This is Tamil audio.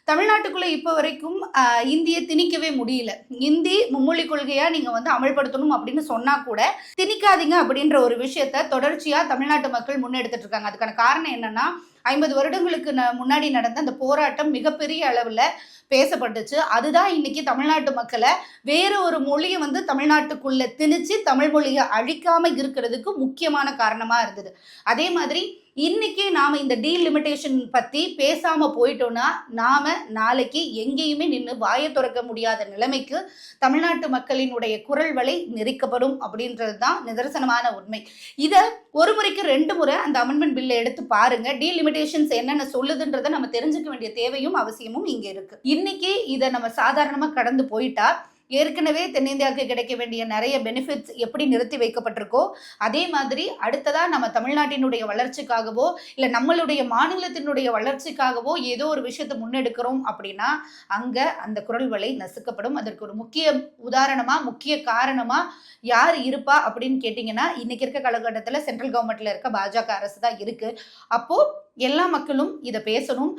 தமிழ்நாட்டுக்குள்ள இப்ப வரைக்கும் இந்திய திணிக்கவே முடியல. இந்தி மும்மொழி கொள்கையா நீங்க அமல்படுத்தணும் அப்படின்னு சொன்னா கூட திணிக்காதீங்க அப்படின்ற ஒரு விஷயத்த தொடர்ச்சியா தமிழ்நாட்டு மக்கள் முன்னெடுத்துட்டு இருக்காங்க. அதுக்கான காரணம் என்னன்னா 50 வருடங்களுக்கு முன்னாடி நடந்த அந்த போராட்டம் மிகப்பெரிய அளவுல பேசப்பட்டுச்சு. அதுதான் இன்னைக்கு தமிழ்நாட்டு மக்களை வேற ஒரு மொழியை தமிழ்நாட்டுக்குள்ள திணிச்சு தமிழ் மொழியை அழிக்காம இருக்கிறதுக்கு முக்கியமான காரணமா இருந்தது. அதே மாதிரி இன்னைக்கு நாம இந்த டீலிமிட்டேஷன் பத்தி பேசாம போயிட்டோம்னா நாம நாளைக்கு எங்கேயுமே நின்று வாயை திறக்க முடியாத நிலைமைக்கு தமிழ்நாட்டு மக்களினுடைய குரல் வலை நெரிக்கப்படும் அப்படின்றது தான் நிதர்சனமான உண்மை. இத ஒரு முறைக்கு 2 முறை அந்த அமெண்ட்மெண்ட் பில்லை எடுத்து பாருங்க. டீலிமிட்டேஷன்ஸ் என்னென்ன சொல்லுதுன்றதை நம்ம தெரிஞ்சுக்க வேண்டிய தேவையும் அவசியமும் இங்க இருக்கு. இன்னைக்கு இதை நம்ம சாதாரணமா கடந்து போயிட்டா ஏற்கனவே தென்னிந்தியாவுக்கு கிடைக்க வேண்டிய நிறைய பெனிஃபிட்ஸ் எப்படி நிறுத்தி வைக்கப்பட்டிருக்கோ அதே மாதிரி அடுத்ததா நம்ம தமிழ்நாட்டினுடைய வளர்ச்சிக்காகவோ இல்லை நம்மளுடைய மாநிலத்தினுடைய வளர்ச்சிக்காகவோ ஏதோ ஒரு விஷயத்தை முன்னெடுக்கிறோம் அப்படின்னா அங்க அந்த குரல் வலை நசுக்கப்படும். அதற்கு ஒரு முக்கிய உதாரணமா முக்கிய காரணமா யார் இருப்பா அப்படின்னு கேட்டீங்கன்னா இன்னைக்கு இருக்க காலகட்டத்தில் சென்ட்ரல் கவர்மெண்ட்ல இருக்க பாஜக அரசு தான் இருக்கு. அப்போ எல்லா மக்களும் இதை பேசணும்.